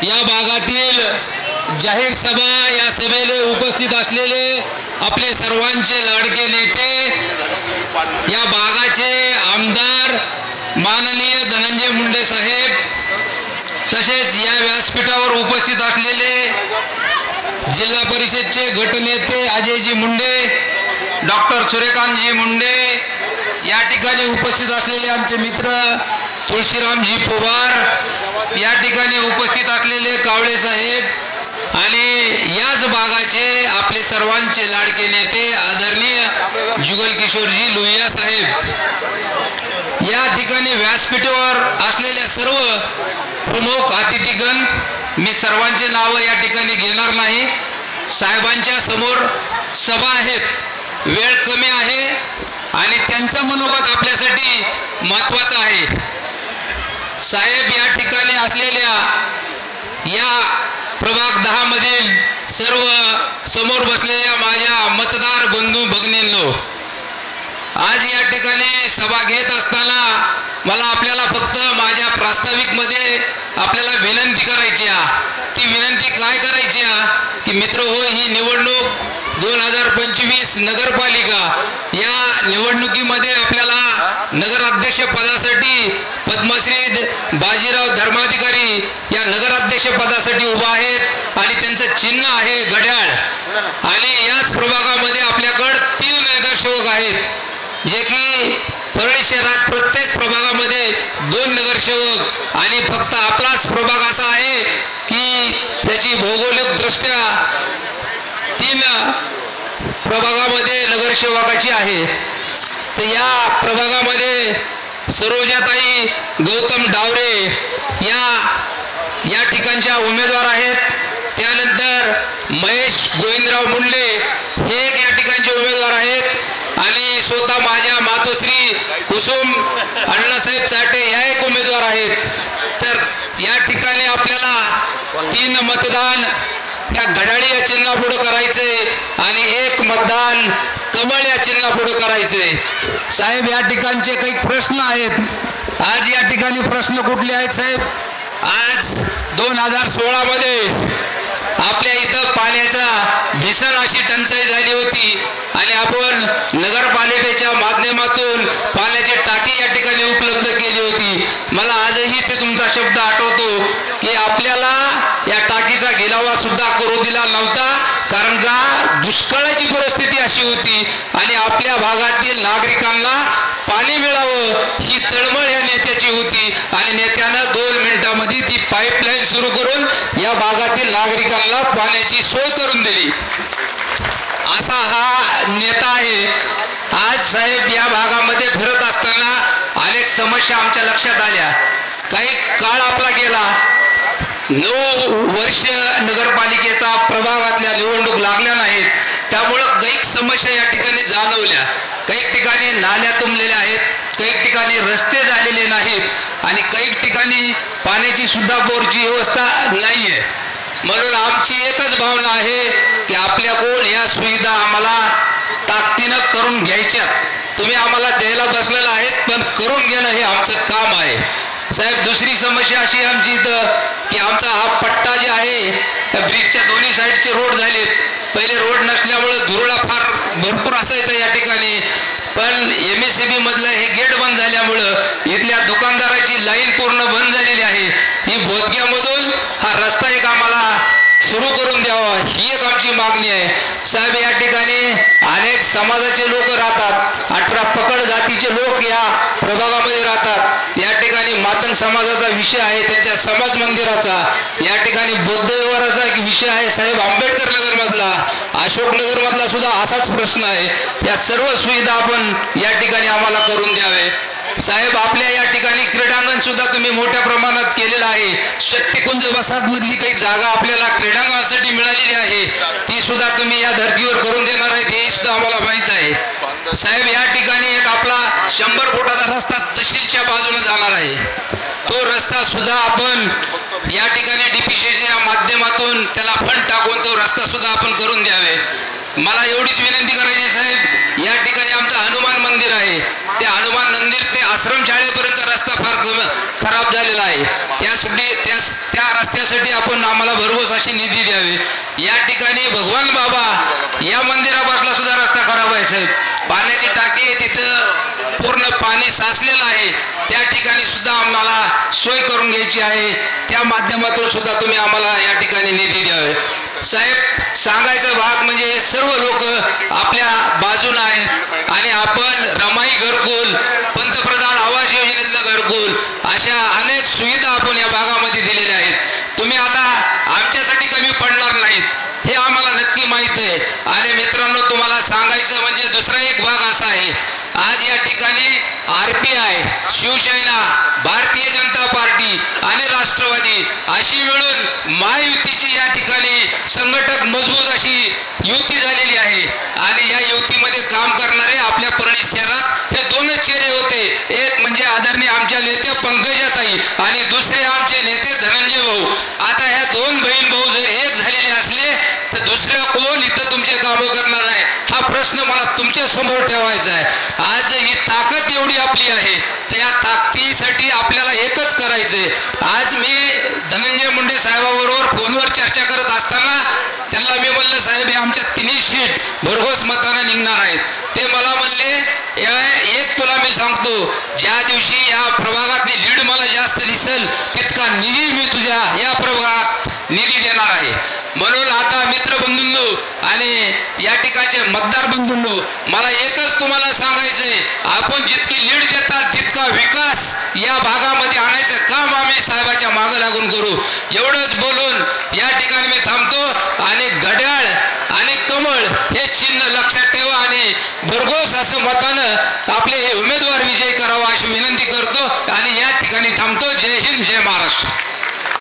या भागातील जाहीर सभा, या सभेला उपस्थित असलेले आपले सर्वांचे लाडके नेते, या भागाचे आमदार माननीय धनंजय मुंडे साहेब, तसेच या व्यासपीठावर उपस्थित असलेले जिल्हा परिषदचे गटनेते अजयजी मुंडे, डॉक्टर सूर्यकांतजी मुंडे, या ठिकाणी उपस्थित असलेले आमचे मित्र तुळशीरामजी पवार, या ठिकाणी उपस्थित असलेले कावळे साहेब आणि याच भागाचे आपले सर्वांचे लाडके नेते आदरणीय जुगल किशोरजी लोहिया साहेब, या ठिकाणी व्यासपीठावर असलेल्या सर्व प्रमुख अतिथीगण, मी सर्वांचे नाव या ठिकाणी घेणार नाही. साहेबांच्या समोर सभा आहेत, वेळ कमी आहे आणि त्यांचं मनोगत आपल्यासाठी महत्त्वाचं आहे. साहेब या ठिकाणी असलेल्या या प्रभाग 10 मधील सर्व समोर बसलेल्या माझ्या मतदार बंधू भगिनींनो, आज या ठिकाणी सभा घेत असताना मला आपल्याला फक्त माझ्या प्रास्ताविकमध्ये आपल्याला विनंती करायची आहे. ती विनंती काय करायची आहे की मित्र हो, ही निवडणूक 2025 नगरपालिका या निवडणुकीमध्ये आपल्याला नगराध्यक्ष पदासाठी पद्मश्री बाजीराव धर्माधिकारी या नगराध्यक्ष पदासाठी उभा आहेत आणि त्यांचं चिन्ह आहे घड्याळ. आणि याच प्रभागामध्ये आपल्याकडे 3 नगरसेवक आहेत, जे की परळी शहरात प्रत्येक प्रभागामध्ये 2 नगरसेवक आणि फक्त आपलाच प्रभाग असा आहे की त्याची भौगोलिक दृष्ट्या 3 प्रभागामध्ये नगरसेवकाची आहे. तर या प्रभागामध्ये सरोजाताई गौतम डावरे या ठिकाणच्या उमेदवार आहेत. त्यानंतर महेश गोविंदराव मुंडे हे एक या ठिकाणचे उमेदवार आहेत आणि स्वतः माझ्या मातोश्री कुसुम अण्णासाहेब चाटे ह्या एक उमेदवार आहेत. तर या ठिकाणी आपल्याला 3 मतदान या घड्याळी या चिन्हापुढे करायचे आणि 1 मतदान कमळ या चिन्हापुढे करायचे. साहेब या ठिकाणचे काही प्रश्न आहेत. आज या ठिकाणी प्रश्न कुठले आहेत साहेब? आज 2016 मध्ये आपल्या इथं पाण्याचा भीषण अशी टंचाई झाली होती आणि आपण नगरपालिकेच्या माध्यमातून पाण्याची टाकी या ठिकाणी उपलब्ध केली होती. मला आजही ते तुमचा शब्द आठवतो की आपल्याला या टाकीचा गिलावा सुद्धा करू दिला नव्हता, कारण का दुष्काळाची परिस्थिती अशी होती आणि आपल्या भागातील नागरिकांना पाणी मिळावं ही तळमळ या नेत्याची होती आणि नेत्यानं 2 मिनिटांमध्ये ती पाईपलाईन सुरू करून या भागातील नागरिकांना पाण्याची सोय करून दिली. असा हा नेता आहे. आज साहेब या भागामध्ये फिरत असताना अनेक समस्या आमच्या लक्षात आल्या. काही काळ आपला गेला, 9 वर्ष नगरपालिकेचा प्रभागातल्या निवडणूक लागल्या नाहीत, त्यामुळं काही समस्या या ठिकाणी जाणवल्या. काही ठिकाणी नाल्या तुंबलेल्या आहेत, काही ठिकाणी रस्ते झालेले नाहीत आणि काही ठिकाणी पाण्याची सुद्धा बोरची व्यवस्था नाही आहे. म्हणून आमची एकच भावना आहे की आपल्याकडून या सुविधा आम्हाला ताकदीनं करून घ्यायच्यात. तुम्ही आम्हाला द्यायला बसलेला आहेत, पण करून घेणं हे आमचं काम आहे. साहेब दुसरी समस्या अशी आमची इथं की आमचा हा पट्टा जे आहे त्या ब्रिजच्या दोन्ही साईडचे रोड झालेत. पहिले रोड नसल्यामुळं धुरळा फार भरपूर असायचा या ठिकाणी, पण MSCB मधलं हे गेट बंद झाल्यामुळं इथल्या दुकानदाराची लाईन पूर्ण बंद झालेली आहे. ही बोधक्यामधून हा रस्ता एक आम्हाला सुरू करून द्यावा ही एक आमची मागणी आहे. साहेब या ठिकाणी अनेक समाजाचे लोक राहतात, 18 पकड जातीचे लोक या प्रभागामध्ये राहतात. या ठिकाणी मातंग समाजाचा विषय आहे, त्यांच्या समाज मंदिराचा. या ठिकाणी बौद्ध व्यवहाराचा एक विषय आहे साहेब, आंबेडकर नगर मधला, अशोक नगर मधला सुद्धा असाच प्रश्न आहे. या सर्व सुविधा आपण या ठिकाणी आम्हाला करून द्यावे. साहेब आपल्या या ठिकाणी क्रीडांगण सुद्धा तुम्ही मोठ्या प्रमाणात केलेलं आहे. शक्तिकुंज वसाहत मधली काही जागा आपल्याला क्रीडांगणासाठी मिळालेली आहे, ती सुद्धा तुम्ही या धर्तीवर करून देणार आहे हे सुद्धा आम्हाला माहित आहे. साहेब या ठिकाणी एक आपला 100 फुटाचा रस्ता तहसीलच्या बाजूने जाणार आहे. तो रस्ता सुद्धा आपण या ठिकाणी DPCच्या माध्यमातून त्याला फंड टाकून तो रस्ता सुद्धा आपण करून द्यावे. मला एवढीच विनंती करायची साहेब, या ठिकाणी आमचं हनुमान मंदिर आहे, त्या हनुमान मंदिर ते आश्रमशाळेपर्यंतचा रस्ता फार खराब झालेला आहे. त्या रस्त्यासाठी त्यासाठी आपण आम्हाला भरघोस अशी निधी द्यावी। या ठिकाणी भगवान बाबा या मंदिरापासला सुद्धा रस्ता खराब आहे साहेब, पाण्याची टाकी आहे तिथं पूर्ण पाणी साचलेलं आहे, त्या ठिकाणी सुद्धा आम्हाला सोय करून घ्यायची आहे, त्या माध्यमातून सुद्धा तुम्ही आम्हाला या ठिकाणी निधी द्यावे। साहेब सांगायचा भाग म्हणजे सर्व लोक आपल्या बाजूने आहेत आणि आपण रमाई घरकुल, पंतप्रधान आवास योजनेतलं घरकुल, अशा अनेक सुविधा आपण या भागामध्ये दिलेल्या आहेत। तुम्ही आता आमच्यासाठी कमी पडणार नाहीत हे आम्हाला नक्की माहीत आहे। आणि मित्रांनो तुम्हाला सांगायचं म्हणजे दुसरा एक भाग असा आहे, आज या ठिकाणी RPI, शिवसेना, भारतीय जनता पार्टी आणि राष्ट्रवादी अशी मिळून महायुतीची या ठिकाणी संघटक मजबूत अशी युती झालेली आहे आणि या युतीमध्ये काम करणारे आपल्या परळी शहरात हे दोनच चेहरे होते, एक म्हणजे आदरणीय आमच्या नेते पंकजाताई आणि दुसरे आमचे नेते धनंजय भाऊ। आता ह्या दोन बहीण भाऊ जर एक झालेले असले तर दुसऱ्या कोण इथं तुमचे कामं करणार आहे हा प्रश्न मला तुमच्या समोर ठेवायचा आहे। आज ही ताकद एवढी आपली आहे तर या ताकदीसाठी आपल्याला एकच करायचंय। आज मी धनंजय मुंडे साहेबाबरोबर फोनवर चर्चा करत असताना त्यांना मी म्हणलं साहेब हे आमच्या तिन्ही सीट भरघोस मताने निघणार आहेत। ते मला म्हणले एक तुला मी सांगतो, ज्या दिवशी या प्रभागातली लीड मला जास्त दिसेल तितका निधी मी तुझ्या या प्रभागात निधी देणार आहे। म्हणून आता मित्रबंधूंनो आणि या ठिकाणचे मतदार बंधूंनो मला एकच तुम्हाला सांगायचंय, आपण जितकी लीड देतात तितका विकास या भागामध्ये आणायचं काम आम्ही साहेबाच्या मागे लागून करू। एवढंच बोलून या ठिकाणी मी थांबतो आणि घड्याळ आणि कमळ हे चिन्ह लक्षात ठेवा आणि भरघोस असं मताने